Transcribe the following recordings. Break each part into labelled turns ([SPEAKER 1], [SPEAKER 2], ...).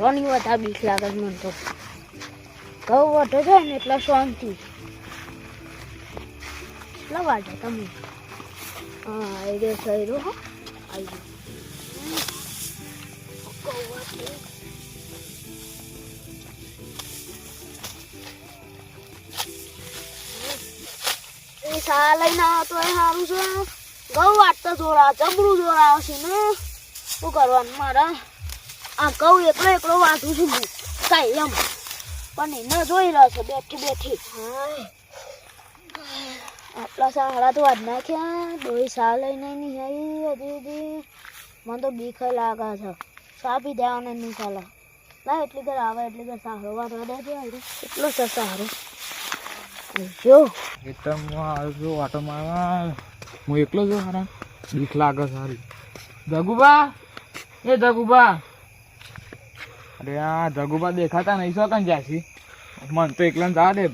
[SPEAKER 1] સારોની વધારે બીક લાગે છે મને તો. ઘઉં વધે છે ને એટલે શાંતિ. કેટલા વાગે તમે? હા આવી ગયો સહેરો. હો આવી ગયો. સા લઈને આવતો એ સારું છે. ઘઉં વાટતા જોડા જબરું જોડા આવશે ને શું કરવાનું મારે. આ ઘઉં એકલો વાંચું છું કાંઈ એમ પણ એને જોઈ રહ્યો છે બેઠી. આટલા સારા તો વાજ નાખ્યા. દોઈ સા લઈને નહીં આવી હજી. મને તો બીક લાગે છે. સા પી દેવાને નહીં ચાલે. ના એટલી ઘર આવે એટલી ઘર સારો વાટવા દેજો. એટલો છે સારો. જો
[SPEAKER 2] વાટો મારવા હું એકલો જો હારા બીક લાગે સારી. જગુબા એ જગુબા. અરે આ જગુબા દેખાતા નહીં છો કન જ્યાંથી. મન તો એકલા જા દે.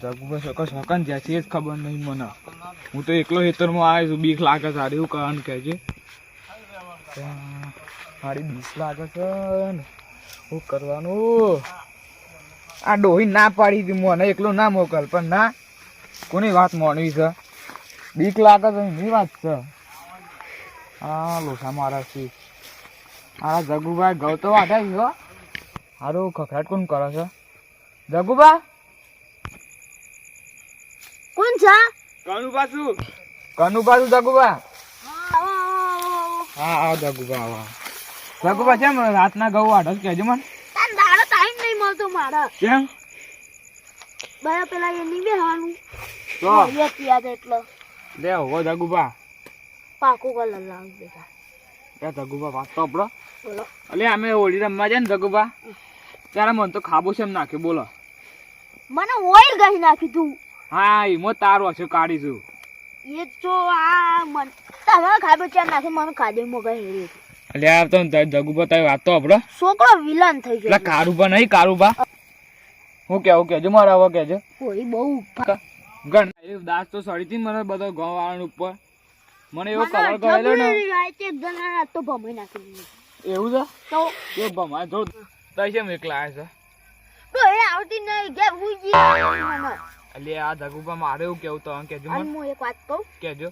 [SPEAKER 2] જગુબા શકન જ્યાંથી જ ખબર નહીં મને. હું તો એકલો ખેતરમાં આવ્યો છું. બીક લાગે સારી એવું કારણ કહે છે. મારી બીક લાગે છે ને શું કરવાનું. આ ડોહી ના પાડી હતી મને એકલું ના મોકલ પણ ના કોની વાત માનવી છે. બીક લાગે છે એની વાત છે. હા લોસા મારા છે. હા જગુભાઈ ઘઉં તો વાઢ્યા છે. સારું ખખડાટ કોણ કરે છે? જગુબા
[SPEAKER 1] કોણ છે?
[SPEAKER 2] કનુબા છું જગુબા. હા આવો જગુબા આવો. જગુબા કેમ રાતના ઘઉં વાઢો કેજો મને.
[SPEAKER 1] તારો ટાઈમ નહીં મળતો મારા.
[SPEAKER 2] કેમ?
[SPEAKER 1] બરાબર પેલા એ નહીં બેહવાનું
[SPEAKER 2] તો
[SPEAKER 1] યાદ એટલે
[SPEAKER 2] લે હો જગુબા
[SPEAKER 1] પાકું કલર લાવું બેટા.
[SPEAKER 2] એ જગુબા વાત તો આપડો.
[SPEAKER 1] બોલો.
[SPEAKER 2] અલે અમે હોળી રમવા જાય ને જગુબા ત્યારે મને તો ખાબો છે એમ નાખ્યો. બોલો.
[SPEAKER 1] મને ઓઇલ ગઈ નાખી તું.
[SPEAKER 2] હા એમાં તારો હશે કાઢીશું.
[SPEAKER 1] એ તો આ મન તમે ખાબો ચાર નાખી મને ખાધે મોગા હેરી.
[SPEAKER 2] એટલે આ તો જગુબા તારી વાત તો આપડો.
[SPEAKER 1] છોકરો વિલન થઈ ગયો.
[SPEAKER 2] એટલે કારુબા નહીં કારુબા. હું કેવું કેજો મારા હવે કેજો.
[SPEAKER 1] કોઈ બહુ
[SPEAKER 2] ગણ દાસ તો સડી હતી મને બધો ઘઉં વાળા ઉપર. મને એવો કલર કરેલો ને
[SPEAKER 1] એક જણા તો ભમાઈ નાખી.
[SPEAKER 2] એવું છે
[SPEAKER 1] તો
[SPEAKER 2] એ ભમાય જો તઈ કેમ એકલા આવે છે.
[SPEAKER 1] તો એ આવતી નહીં કે ઉજી મને.
[SPEAKER 2] એટલે આ જગુબા મારે એવું કેવું તો કેજો મને.
[SPEAKER 1] હું એક વાત કહું
[SPEAKER 2] કેજો.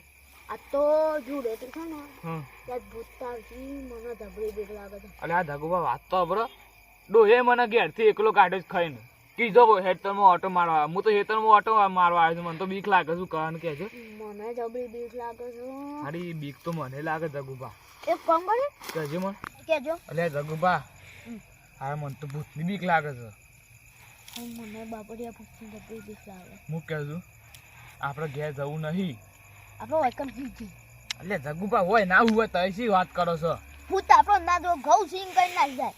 [SPEAKER 1] આ તો જોડે તો છે ને
[SPEAKER 2] હમ
[SPEAKER 1] ત્યાં ભૂત આવતી મને ધબડી બીક લાગે છે.
[SPEAKER 2] એટલે આ જગુબા વાત તો આપડો. ડો એ મને ઘેરથી એકલો કાઢે જ ખાઈને કીધો હેતરમાં ઓટો મારવા. હું તો હેતરમાં ઓટો મારવા આવ્યો છું. મને તો બીક લાગે શું કારણ કે છે.
[SPEAKER 1] મને ધબડી બીક લાગે છે.
[SPEAKER 2] અરે બીક તો મને લાગે જગુબા.
[SPEAKER 1] એક કામ કરે
[SPEAKER 2] કેજો મને.
[SPEAKER 1] કેજો.
[SPEAKER 2] એટલે જગુબા હા મને તો ભૂતની બીક લાગે છે.
[SPEAKER 1] મને બાપડિયા ભૂતની ધબડી બીક લાગે.
[SPEAKER 2] હું કહું છું આપણે ઘેર જવું નહીં.
[SPEAKER 1] આપણો વાયકમ જીજી.
[SPEAKER 2] એટલે જગુબા હોય ના હોય તો શી વાત કરો છો.
[SPEAKER 1] ભૂત આપણો ના જો ઘઉં સિંગ કરી નાખી જાય.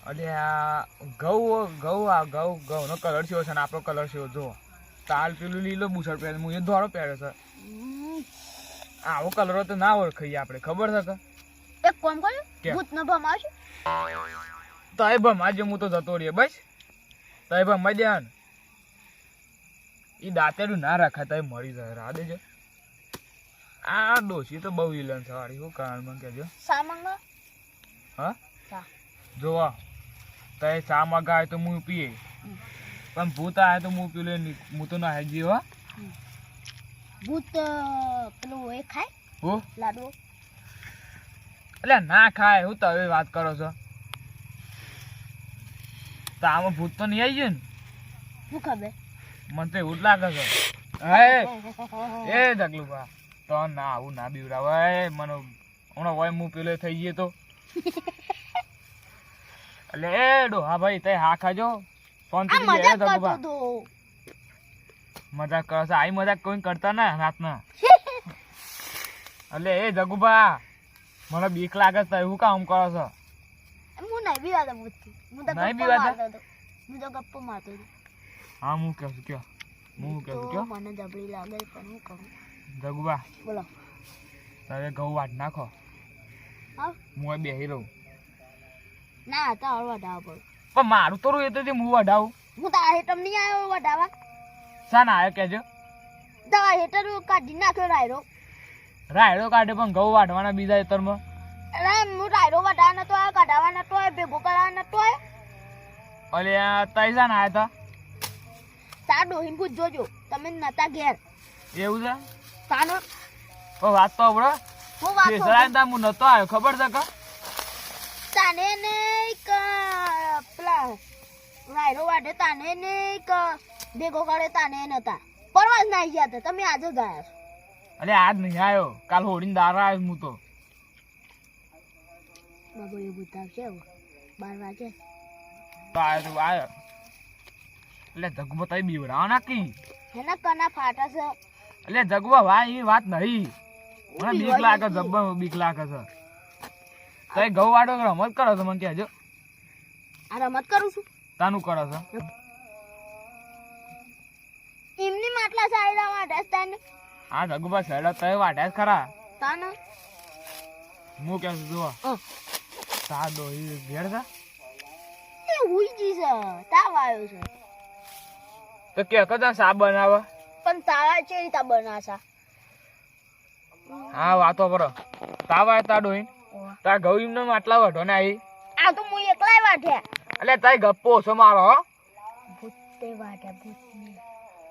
[SPEAKER 2] એટલે આ ઘઉંનો કલર છે ને આપણો કલર છે જો. તાલ પેલું લીલો બુશર્ટ પહેરે હું એ ધોળો પહેર્યો છે. આવો કલરો તો ના ઓળખાઈએ આપણે ખબર છે કે.
[SPEAKER 1] એક કામ કરે ભૂત ન ભમાવશે
[SPEAKER 2] તો એ ભમાજો હું તો જતો રહીએ બસ. તો એ ભમાઈ દે ને એ દાંતેડું ના રાખાય તો એ મરી જાય. રા દેજો. આ ડોસી તો બહુ વિલન છે વાળી. શું કારણ મને કહેજો.
[SPEAKER 1] સામાનમાં
[SPEAKER 2] હા
[SPEAKER 1] ચા
[SPEAKER 2] જોવા તો એ ચા મગાવે તો હું પીએ પણ ભૂત આવે તો હું પીલે હું તો ના હેજી. હો
[SPEAKER 1] ભૂત પેલું એ ખાય
[SPEAKER 2] હો
[SPEAKER 1] લાડવો.
[SPEAKER 2] એટલે ના ખાય હું તમે વાત કરો છો. તો આમાં ભૂત તો નહીં આવી જાય ને.
[SPEAKER 1] શું ખબર
[SPEAKER 2] મને તો એવું જ લાગે છે. એ જગલુભા તો ના આવું ના બીવરાવાય મને. હમણાં હોય હું પેલો થઈ ગયો તો એટલે એ ડોહા ભાઈ તે હા ખાજો. મજાક કરો છો. આઈ મજાક કોઈ કરતા ને રાતના. એટલે એ જગુભા મને બીક લાગે છે. શું કામ કરો છો?
[SPEAKER 1] હું નહીં બીવાતો ભૂતથી. હું તો
[SPEAKER 2] નહીં
[SPEAKER 1] ગપ્પો
[SPEAKER 2] બીવાતા?
[SPEAKER 1] મારતો હતો. હું તો ગપ્પો મારતો હતો.
[SPEAKER 2] હા હું કહું છું કયો. હું કહું છું
[SPEAKER 1] તો
[SPEAKER 2] કયો.
[SPEAKER 1] મને જબડી લાગે પણ હું કહું.
[SPEAKER 2] જગુભા
[SPEAKER 1] બોલો.
[SPEAKER 2] તમે ઘઉં વાટ નાખો.
[SPEAKER 1] હા
[SPEAKER 2] હું બેહી રહું.
[SPEAKER 1] ના તો હવે વઢાવવા પડે.
[SPEAKER 2] પણ મારું તો એ તો હું વઢાવું.
[SPEAKER 1] હું તો આ હેઠળ નહીં આવ્યો વઢાવા.
[SPEAKER 2] શા ના આવ્યો કેજો.
[SPEAKER 1] તો આ હેઠળ કાઢી નાખ્યો રાયરો.
[SPEAKER 2] રાયડો કાઢે પણ ઘઉં વાઢવાના બીજા ખેતરમાં.
[SPEAKER 1] અરે હું ટાયરો વટાવા નતો આવ્યો, કઢાવા નતો આવ્યો, ભેગો કરવા નતો આવ્યો.
[SPEAKER 2] અલે તૈસા ના આયા
[SPEAKER 1] તાર ડોહીને પૂછ જોજો, તમે નતા ઘેર.
[SPEAKER 2] તા એવું છે.
[SPEAKER 1] તાનો
[SPEAKER 2] પણ વાત તો આપડે
[SPEAKER 1] હું વાત
[SPEAKER 2] કેસરાય તા હું નતો આવ્યો ખબર છે કે
[SPEAKER 1] તાને ને એક પેલા રાયરો વાટે તાને ને એક ભેગો કરે તાને નતા પરવાસ ના આવી ગયા હતા. તમે આજે જ આવ્યા છો.
[SPEAKER 2] અલે આજ નહીં આવ્યો, કાલ હોડીને દારા આવ્યો હું તો.
[SPEAKER 1] બાબુ એ બતાવશે હવે 12 વાગે.
[SPEAKER 2] તો આવ્યો તો આવ્યો. એટલે જગમાં તઈ બીવડાવા નાખી.
[SPEAKER 1] એના કના ફાટા છે.
[SPEAKER 2] એટલે જગવા ભાઈ એ વાત નહીં. મને બીક લાગે, જબ્બર બીક લાગે છે. તઈ ઘઉં વાળો રમત કરો છો મને કહેજો.
[SPEAKER 1] આ રમત કરું છું
[SPEAKER 2] તાનું કરો છો.
[SPEAKER 1] એમની માટલા સાયડા વાટે તાને
[SPEAKER 2] આ જગુબા શેડા તય વાટ્યા જ ખરા.
[SPEAKER 1] તાને
[SPEAKER 2] હું કેમ છું જુઓ સાદો એ ઘેર છે
[SPEAKER 1] એ હુઈ જી છે, તાવ આવ્યો છે.
[SPEAKER 2] તો કે કદા સા બનાવે.
[SPEAKER 1] પણ તારા છે રીતા બનાસા.
[SPEAKER 2] હા વાતો પર તાવ આવે તા ડોઈ તાર ઘઉં એમને માટલા વઢો ને આવી.
[SPEAKER 1] આ તો હું એકલાય વાઠ્યા.
[SPEAKER 2] એટલે તઈ ગપ્પો છો મારો હો.
[SPEAKER 1] ભૂતે વાઠ્યા ભૂતને.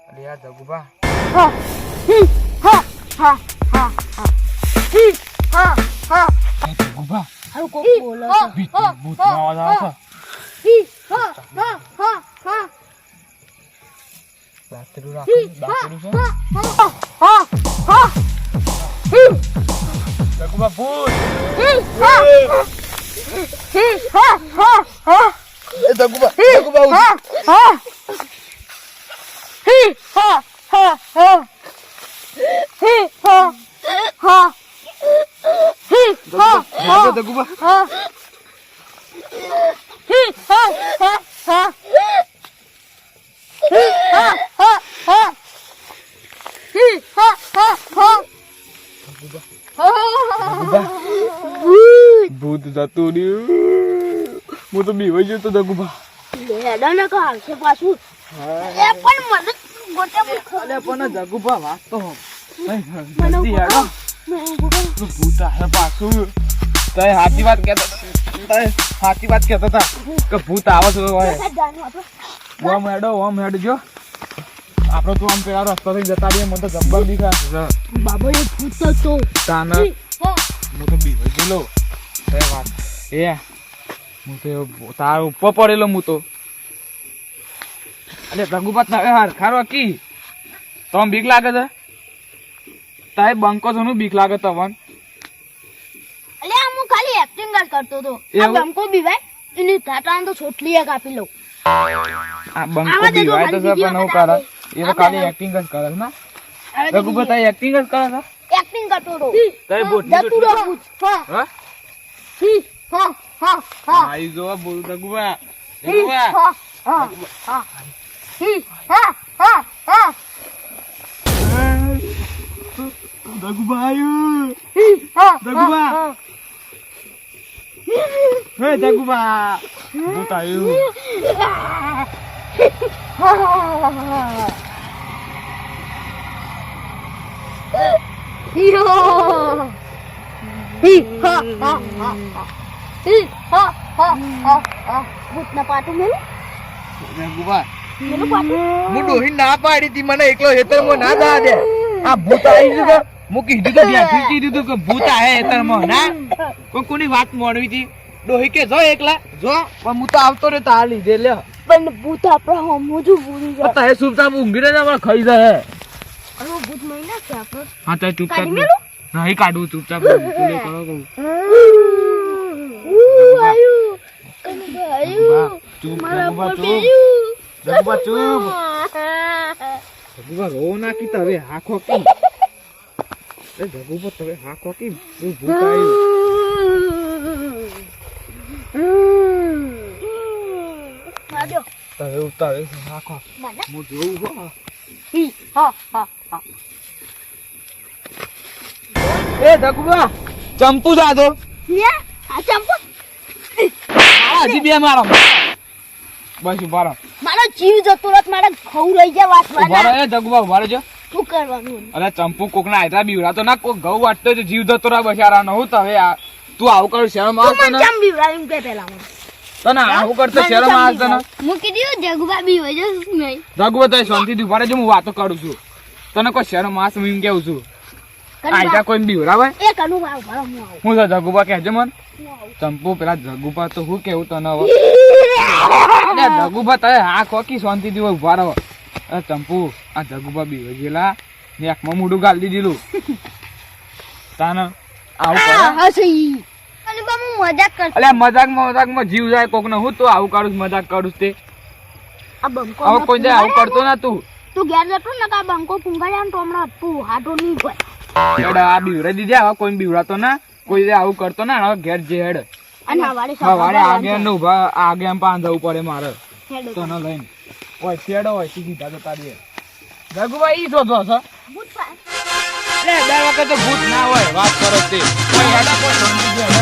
[SPEAKER 2] અરે યાર જગુબા
[SPEAKER 1] હા હા હા હા હા હા
[SPEAKER 2] જગુબા
[SPEAKER 1] હારું કોક બોલો છે.
[SPEAKER 2] ભૂત નો અવાજ આવે છે.
[SPEAKER 1] હા હા હા હા
[SPEAKER 2] દાતરું રાખો, દાતરું છે.
[SPEAKER 1] હા હા
[SPEAKER 2] જગુબા ભૂત. એ જગુબા જગુબા જગુબા ભૂત જતું રહ્યું. હું તો બીવાઈ ગયો તો જગુબા.
[SPEAKER 1] લેડાને કાલ છે પાછું. એ પણ મને ગોટે
[SPEAKER 2] અલે પણ જગુબા વાત તો જલ્દી હેડો. ભૂત આવે પાછું. તય સાચી વાત કહેતા હતા કે ભૂત આવે છે. ઓમ હેડ જો આપડે તો આમ પેલા રસ્તો થી જતા રહીએ. મને તો જબ્બર દીખા
[SPEAKER 1] બાબા એ ભૂત તો
[SPEAKER 2] તાના હું તો બીવાઈ ગયેલો. તય વાત એ હું તો તાર ઉપર પડેલો હું તો. અરે જગુબા હવે હરખારો કી તો બીક લાગે છે. તારે બંકો છો નું બીક લાગે તવન.
[SPEAKER 1] અલે હું ખાલી એક્ટિંગ જ કરતો તો. આ
[SPEAKER 2] એવું?
[SPEAKER 1] બંકો બીવાય એની ઘાટાને તો છોટલી એક આપી લઉં.
[SPEAKER 2] આ બંકો બીવાય તો છે પણ હું કરે એ તો ખાલી એક્ટિંગ જ કરે છે ને. જગુબા તારી એક્ટિંગ જ કરે છે.
[SPEAKER 1] એક્ટિંગ કરતો તો.
[SPEAKER 2] તારી બોટ
[SPEAKER 1] જતું રહો ભૂત. હા
[SPEAKER 2] હા
[SPEAKER 1] હા હા હા
[SPEAKER 2] આઈ જો બોલ જગુબા જગુબા
[SPEAKER 1] હા હા હા હા હા હા
[SPEAKER 2] જગુબા આયુ.
[SPEAKER 1] હા
[SPEAKER 2] જગુબા હે જગુબા ભૂત આયુ.
[SPEAKER 1] ભૂતના પાટું મેલું
[SPEAKER 2] જગુબા
[SPEAKER 1] મેલું પાટું.
[SPEAKER 2] હું ડોહી ના પાડી હતી મને એકલો હેતરમાં ના દા દે. આ ભૂત આવી છે તો હું કીધું તો ધ્યાનથી કીધું તું કે ભૂત આહે હેતરમાં ના. કોની વાત મોડવી હતી. ડોહી કે જો એકલા જો પણ હું તો આવતો રે તાર લીધે લે.
[SPEAKER 1] પણ ભૂત આપડે હમું ભૂલી જાય.
[SPEAKER 2] તારે સુપતા ઊંઘી રહે મને ખાઈ જાય.
[SPEAKER 1] અરે ભૂત મહિના છે આપણે.
[SPEAKER 2] હા તો ચૂપચાપ
[SPEAKER 1] કાઢી મેલું?
[SPEAKER 2] નહીં કાઢું ચૂપચાપ પૂરો કરો કહું.
[SPEAKER 1] આયુ આયુ
[SPEAKER 2] ચૂપ
[SPEAKER 1] મારા
[SPEAKER 2] જગુબા
[SPEAKER 1] પર
[SPEAKER 2] ચૂપ
[SPEAKER 1] બેયુ.
[SPEAKER 2] જગુબા ચૂપ. જગુબા રો નાખી તવે હાખો કી. એ જગુબા તવે હાખો કી ભૂત આવ્યું.
[SPEAKER 1] માજો
[SPEAKER 2] તવે ઉતારે હાખો
[SPEAKER 1] મને
[SPEAKER 2] હું જોઉં હો.
[SPEAKER 1] હા હા હા
[SPEAKER 2] એ જગુબા ચંપુ જાદો
[SPEAKER 1] લે આ ચંપુ
[SPEAKER 2] હજી બે મારો બસ ઉભા રહો.
[SPEAKER 1] મારો જીવ જતો રત મારા ખવ રહી જાય વાત
[SPEAKER 2] ઉભા રહો એ જગુબા ઉભા રહેજો.
[SPEAKER 1] શું કરવાનું
[SPEAKER 2] અરે ચંપુ કોક ના આયતા બીવડા તો ના કોક ઘઉં વાટતો તો જીવ જતો રા બચારાનો હું તો હવે તું આવું કરું શરમ
[SPEAKER 1] તું
[SPEAKER 2] આવતો
[SPEAKER 1] મને
[SPEAKER 2] ને
[SPEAKER 1] કેમ બીવડાવ્યું કે પેલા મને
[SPEAKER 2] તને આવું કરતો શરમ આવતો ને
[SPEAKER 1] મૂકી દીધું જગુબા બી વજે નહીં
[SPEAKER 2] રઘુવત શાંતિથી ઉભા રહેજો હું વાતો કરું છું તને કોઈ શરમ આસ હું એમ કેવું છું આયતા કોઈ બીવડાવે
[SPEAKER 1] એ કનું આવ ભરો હું આવું
[SPEAKER 2] હું છે જગુબા કહેજો મન ચંપુ પેલા જગુબા તો હું કેવું તને હવે અરે જગુબા તમે હા કોકી શાંતિથી ઉભા રહો અરે ચંપુ આ જગુબા બી વજેલા નેકમાં મોઢું ગાલી દીધેલું તાને આવું કરે
[SPEAKER 1] હસી અને બા હું મજાક કરતો
[SPEAKER 2] અલ્યા મજાકમાં જીવ જાય કોક ને હું તો આવું કરું છું, મજાક કરું છું તે
[SPEAKER 1] આ બંકો
[SPEAKER 2] હવે કોઈ દે આવું કરતો ના તું
[SPEAKER 1] તું ઘેર જતો ને કા બંકો પુંગાડ્યા તો હમણાં તું હાટો નહીં ભાઈ
[SPEAKER 2] હેડ આ બીવડે દીધે હવે કોઈ બીવડાતો ના કોઈ દે આવું કરતો ના હવે ઘેર જે હેડ
[SPEAKER 1] અને હવારે
[SPEAKER 2] સવારે આગે ને ઉભા આગે એમ પાંધવું પડે મારે
[SPEAKER 1] હેડો
[SPEAKER 2] તો ન લઈને ઓય છેડો હોય સીધા તો તારી જગુભાઈ ઈ શોધો છો
[SPEAKER 1] ભૂત પાડ.
[SPEAKER 2] દર વખતે ભૂત ના હોય વાત કરો તે કોઈ હેડા કોઈ સમજી જાય